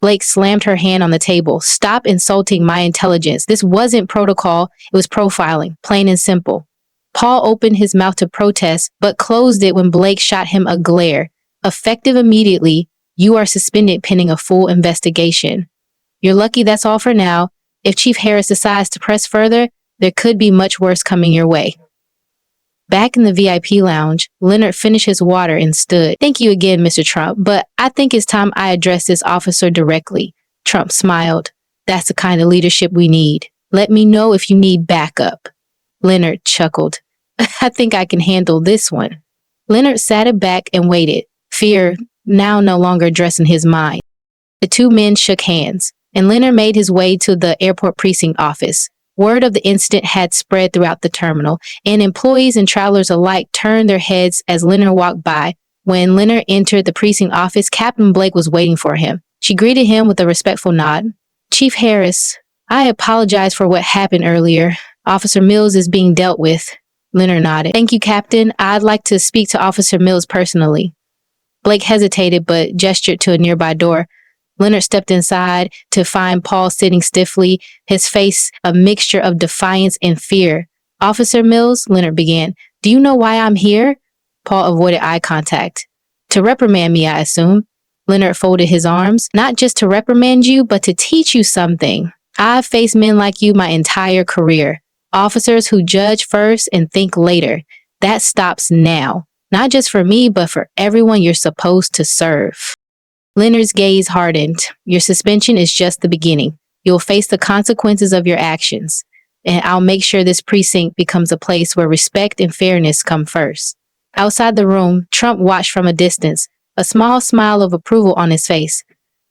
Blake slammed her hand on the table. Stop insulting my intelligence. This wasn't protocol. It was profiling, plain and simple. Paul opened his mouth to protest, but closed it when Blake shot him a glare. Effective immediately, you are suspended pending a full investigation. You're lucky that's all for now. If Chief Harris decides to press further, there could be much worse coming your way. Back in the VIP lounge, Leonard finished his water and stood. Thank you again, Mr. Trump, but I think it's time I address this officer directly. Trump smiled. That's the kind of leadership we need. Let me know if you need backup. Leonard chuckled. I think I can handle this one. Leonard sat it back and waited, fear now no longer addressing his mind. The two men shook hands, and Leonard made his way to the airport precinct office. Word of the incident had spread throughout the terminal, and employees and travelers alike turned their heads as Leonard walked by. When Leonard entered the precinct office, Captain Blake was waiting for him. She greeted him with a respectful nod. Chief Harris, I apologize for what happened earlier. Officer Mills is being dealt with. Leonard nodded. Thank you, Captain. I'd like to speak to Officer Mills personally. Blake hesitated but gestured to a nearby door. Leonard stepped inside to find Paul sitting stiffly, his face a mixture of defiance and fear. Officer Mills, Leonard began, do you know why I'm here? Paul avoided eye contact. To reprimand me, I assume. Leonard folded his arms. Not just to reprimand you, but to teach you something. I've faced men like you my entire career. Officers who judge first and think later. That stops now. Not just for me, but for everyone you're supposed to serve. Leonard's gaze hardened. Your suspension is just the beginning. You'll face the consequences of your actions. And I'll make sure this precinct becomes a place where respect and fairness come first. Outside the room, Trump watched from a distance, a small smile of approval on his face.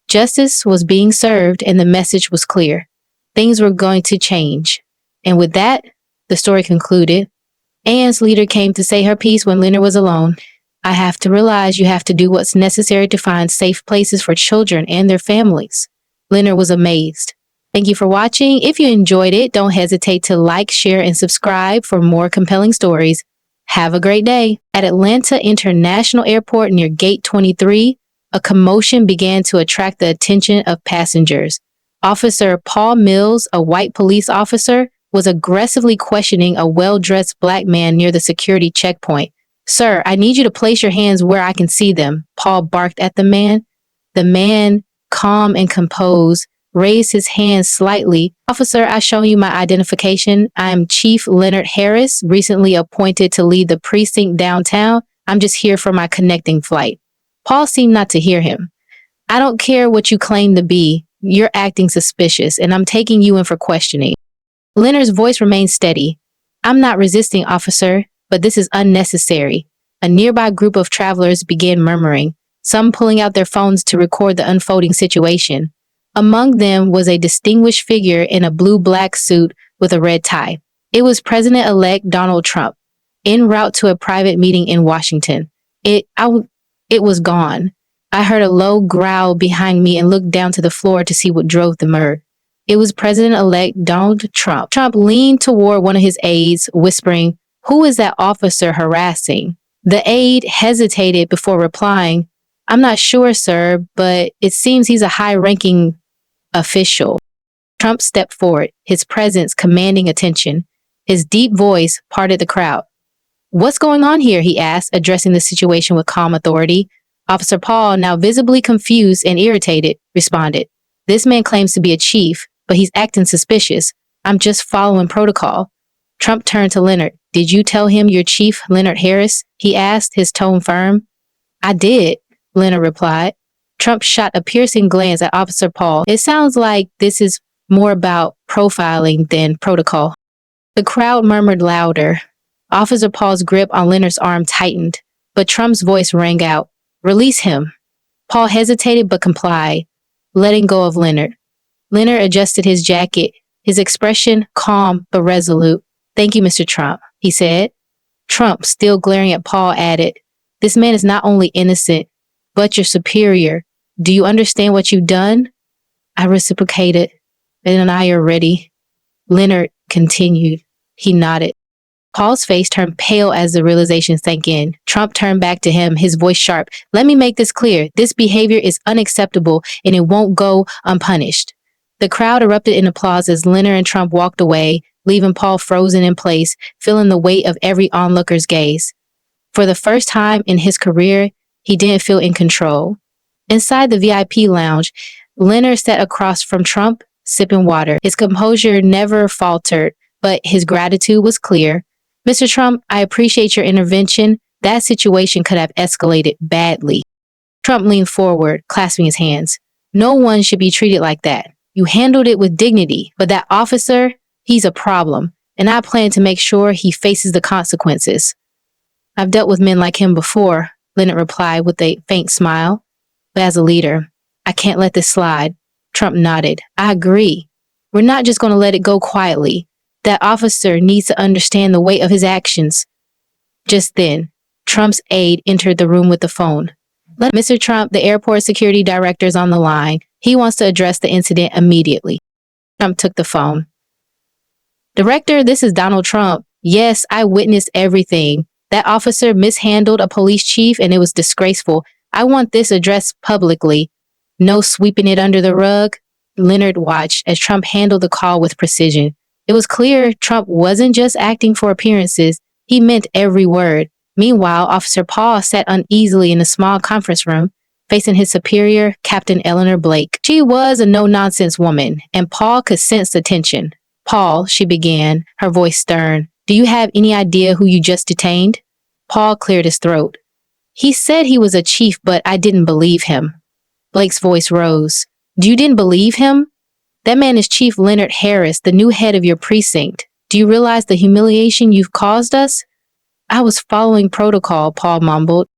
Justice was being served and the message was clear. Things were going to change. And with that, the story concluded. Anne's leader came to say her piece when Leonard was alone. I have to realize you have to do what's necessary to find safe places for children and their families. Leonard was amazed. Thank you for watching. If you enjoyed it, don't hesitate to like, share, and subscribe for more compelling stories. Have a great day. At Atlanta International Airport near Gate 23, a commotion began to attract the attention of passengers. Officer Paul Mills, a white police officer, was aggressively questioning a well-dressed black man near the security checkpoint. Sir, I need you to place your hands where I can see them, Paul barked at the man. The man, calm and composed, raised his hands slightly. Officer, I've shown you my identification. I am Chief Leonard Harris, recently appointed to lead the precinct downtown. I'm just here for my connecting flight. Paul seemed not to hear him. I don't care what you claim to be. You're acting suspicious, and I'm taking you in for questioning. Leonard's voice remained steady. I'm not resisting, officer, but this is unnecessary. A nearby group of travelers began murmuring, some pulling out their phones to record the unfolding situation. Among them was a distinguished figure in a blue-black suit with a red tie. It was President-elect Donald Trump, en route to a private meeting in Washington. It was gone. I heard a low growl behind me and looked down to the floor to see what drove the murder. It was President-elect Donald Trump. Trump leaned toward one of his aides, whispering, who is that officer harassing? The aide hesitated before replying, I'm not sure, sir, but it seems he's a high-ranking official. Trump stepped forward, his presence commanding attention. His deep voice parted the crowd. What's going on here? He asked, addressing the situation with calm authority. Officer Paul, now visibly confused and irritated, responded, this man claims to be a chief, but he's acting suspicious. I'm just following protocol. Trump turned to Leonard. Did you tell him you're Chief Leonard Harris? He asked, his tone firm. I did, Leonard replied. Trump shot a piercing glance at Officer Paul. It sounds like this is more about profiling than protocol. The crowd murmured louder. Officer Paul's grip on Leonard's arm tightened, but Trump's voice rang out. Release him. Paul hesitated but complied, letting go of Leonard. Leonard adjusted his jacket, his expression calm but resolute. Thank you, Mr. Trump, he said. Trump, still glaring at Paul, added, this man is not only innocent, but your superior. Do you understand what you've done? I reciprocated, and I are ready. Leonard continued. He nodded. Paul's face turned pale as the realization sank in. Trump turned back to him, his voice sharp. Let me make this clear. This behavior is unacceptable and it won't go unpunished. The crowd erupted in applause as Leonard and Trump walked away, leaving Paul frozen in place, feeling the weight of every onlooker's gaze. For the first time in his career, he didn't feel in control. Inside the VIP lounge, Leonard sat across from Trump, sipping water. His composure never faltered, but his gratitude was clear. Mr. Trump, I appreciate your intervention. That situation could have escalated badly. Trump leaned forward, clasping his hands. No one should be treated like that. You handled it with dignity, but that officer, he's a problem, and I plan to make sure he faces the consequences. I've dealt with men like him before, Leonard replied with a faint smile. But as a leader, I can't let this slide. Trump nodded. I agree. We're not just going to let it go quietly. That officer needs to understand the weight of his actions. Just then, Trump's aide entered the room with the phone. Mr. Trump, the airport security director, is on the line. He wants to address the incident immediately. Trump took the phone. Director, this is Donald Trump. Yes, I witnessed everything. That officer mishandled a police chief and it was disgraceful. I want this addressed publicly. No sweeping it under the rug. Leonard watched as Trump handled the call with precision. It was clear Trump wasn't just acting for appearances. He meant every word. Meanwhile, Officer Paul sat uneasily in a small conference room, facing his superior, Captain Eleanor Blake. She was a no-nonsense woman, and Paul could sense the tension. Paul, she began, her voice stern. Do you have any idea who you just detained? Paul cleared his throat. He said he was a chief, but I didn't believe him. Blake's voice rose. You didn't believe him? That man is Chief Leonard Harris, the new head of your precinct. Do you realize the humiliation you've caused us? I was following protocol, Paul mumbled.